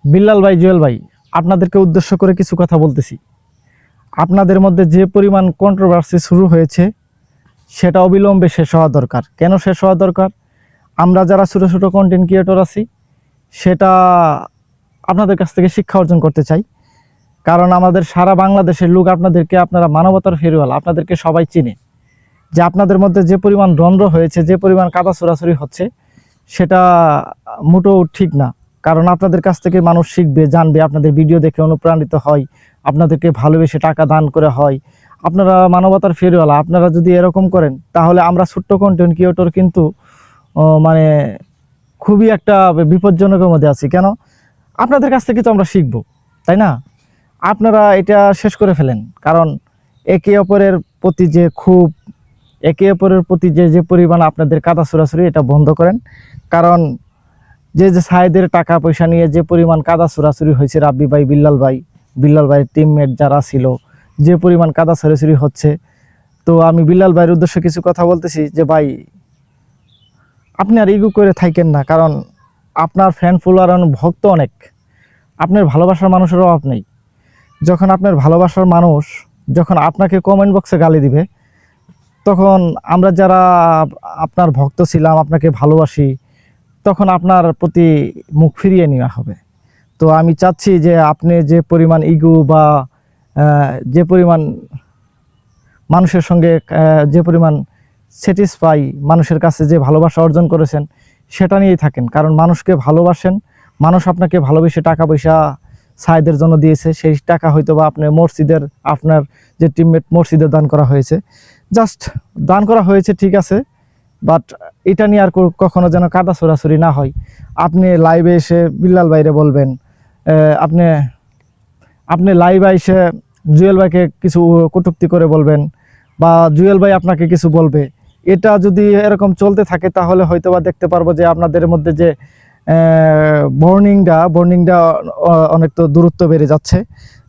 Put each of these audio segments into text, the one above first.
বিল্লাল ভাই, জুয়েল ভাই, আপনাদেরকে উদ্দেশ্য করে কিছু কথা বলতেছি। আপনাদের মধ্যে যে পরিমাণ কন্ট্রোভার্সি শুরু হয়েছে সেটা অবিলম্বে শেষ হওয়া দরকার। কেন শেষ হওয়া দরকার? আমরা যারা ছোটো ছোটো কন্টেন্ট ক্রিয়েটর আছি সেটা আপনাদের কাছ থেকে শিক্ষা অর্জন করতে চাই। কারণ আমাদের সারা বাংলাদেশের লোক আপনাদেরকে, আপনারা মানবতার ফেরিওয়ালা, আপনাদেরকে সবাই চিনে। যে আপনাদের মধ্যে যে পরিমাণ দ্বন্দ্ব হয়েছে, যে পরিমাণ কাদা ছোড়াছুড়ি হচ্ছে, সেটা মোটেও ঠিক না। কারণ আপনাদের কাছ থেকে মানুষ শিখবে, জানবে, আপনাদের ভিডিও দেখে অনুপ্রাণিত হয়, আপনাদেরকে ভালোবেসে টাকা দান করে হয়। আপনারা মানবতার ফেরিওয়ালা। আপনারা যদি এরকম করেন তাহলে আমরা ছোট্ট কন্টেন্ট ক্রিয়েটর কিন্তু মানে খুবই একটা বিপজ্জনকের মধ্যে আছি। কেন? আপনাদের কাছ থেকে তো আমরা শিখবো, তাই না? আপনারা এটা শেষ করে ফেলেন। কারণ একে অপরের প্রতি যে খুব, একে অপরের প্রতি যে পরিমাণ আপনাদের কাদা ছোড়াছুড়ি, এটা বন্ধ করেন। কারণ যে সাহেদের টাকা পয়সা নিয়ে যে পরিমাণ কাদা ছোড়াছুড়ি হয়েছে, রাব্বি ভাই, বিল্লাল ভাইয়ের টিমমেট যারা ছিল, যে পরিমাণ কাদা ছোড়াছুড়ি হচ্ছে, তো আমি বিল্লাল ভাইয়ের উদ্দেশ্যে কিছু কথা বলতেছি যে ভাই, আপনি আর ইগো করে থাকেন না। কারণ আপনার ফ্যান ফলোয়ার, ভক্ত অনেক, আপনার ভালোবাসার মানুষের অভাব নেই। যখন আপনার ভালোবাসার মানুষ যখন আপনাকে কমেন্ট বক্সে গালি দিবে, তখন আমরা যারা আপনার ভক্ত ছিলাম, আপনাকে ভালোবাসি, তখন আপনার প্রতি মুখ ফিরিয়ে নেওয়া হবে। তো আমি চাচ্ছি যে আপনি যে পরিমাণ ইগো বা যে পরিমাণ মানুষের সঙ্গে যে পরিমাণ স্যাটিসফাই, মানুষের কাছে যে ভালোবাসা অর্জন করেছেন, সেটা নিয়েই থাকেন। কারণ মানুষকে ভালোবাসেন, মানুষ আপনাকে ভালোবেসে টাকা পয়সা সাইদের জন্য দিয়েছে। সেই টাকা হয়তো বা আপনার মসজিদের, আপনার যে টিমমেট মসজিদে দান করা হয়েছে, জাস্ট দান করা হয়েছে, ঠিক আছে। বাট এটা নিয়ে আর কখনো যেন কাদা ছোড়াছুড়ি না হয়। আপনি লাইভে এসে বিল্লাল ভাইরে বলবেন, আপনি আপনি লাইভে এসে জুয়েল ভাইকে কিছু কটূক্তি করে বলবেন, বা জুয়েল ভাই আপনাকে কিছু বলবে। এটা যদি এরকম চলতে থাকে তাহলে হয়তো বা দেখতে পারবো যে আপনাদের মধ্যে যে বর্নিংটা অনেক তো দূরত্ব বেড়ে যাচ্ছে।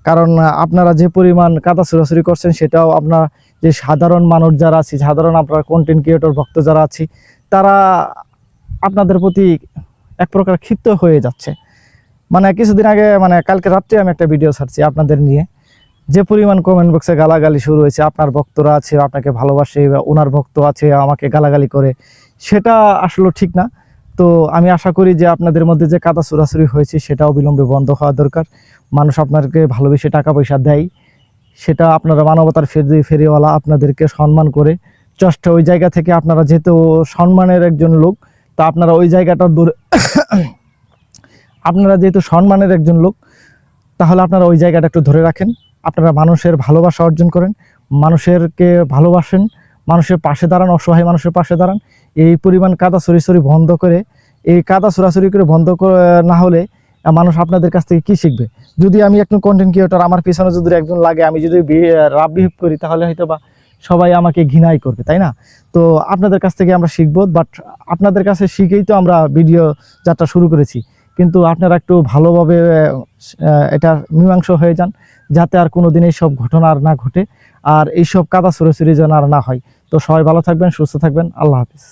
কারণ আপনারা যে পরিমাণ কাদা ছোড়াছুড়ি করছেন, সেটাও আপনার যে সাধারণ মানুষ যারা আছি, সাধারণ আপনার কন্টেন্ট ক্রিয়েটর ভক্ত যারা আছি, তারা আপনাদের প্রতি এক প্রকার ক্ষিপ্ত হয়ে যাচ্ছে। মানে কিছুদিন আগে, মানে কালকে রাত্রে আমি একটা ভিডিও ছাড়ছি আপনাদের নিয়ে, যে পরিমাণ কমেন্ট বক্সে গালাগালি শুরু হয়েছে। আপনার ভক্তরা আছে আপনাকে ভালোবাসে, বা ওনার ভক্ত আছে আমাকে গালাগালি করে, সেটা আসলে ঠিক না। তো আমি আশা করি যে আপনাদের মধ্যে যে কাদা ছোড়াছুড়ি হয়েছে সেটা অবিলম্বে বন্ধ হওয়া দরকার। মানুষ আপনাকে ভালোবেসে টাকা পয়সা দেয়, সেটা আপনারা মানবতার ফেরিওয়ালা, আপনাদেরকে সম্মান করে জাস্ট ওই জায়গা থেকে, আপনারা যেহেতু সম্মানের একজন লোক, তা আপনারা ওই জায়গাটা দূরে আপনারা যেহেতু সম্মানের একজন লোক, তাহলে আপনারা ওই জায়গাটা একটু ধরে রাখেন। আপনারা মানুষের ভালোবাসা অর্জন করেন, মানুষেরকে ভালোবাসেন, মানুষের পাশে দাঁড়ান, অসহায় মানুষের পাশে দাঁড়ান। এই পরিমাণ কাদা ছড়াছড়ি বন্ধ করে, এই কাদা ছড়াছড়ি করে বন্ধ না হলে মানুষ আপনাদের কাছ থেকে কি শিখবে? যদি আমি একজন কন্টেন্ট ক্রিয়েটর, আমার পিছনে যদি একজন লাগে, আমি যদি রাব বিহেভ করি, তাহলে হয়তো বা সবাই আমাকে ঘৃণাই করবে, তাই না? তো আপনাদের কাছ থেকে আমরা শিখবো। বাট আপনাদের কাছে শিখেই তো আমরা ভিডিও যাত্রা শুরু করেছি। কিন্তু আপনারা একটু ভালোভাবে এটা মীমাংসা হয়ে যান, যাতে আর কোনো দিন এইসব ঘটনা আর না ঘটে, আর এইসব কাদা ছোড়াছুড়ি যেন আর না হয়। তো সবাই ভালো থাকবেন, সুস্থ থাকবেন। আল্লাহ হাফিজ।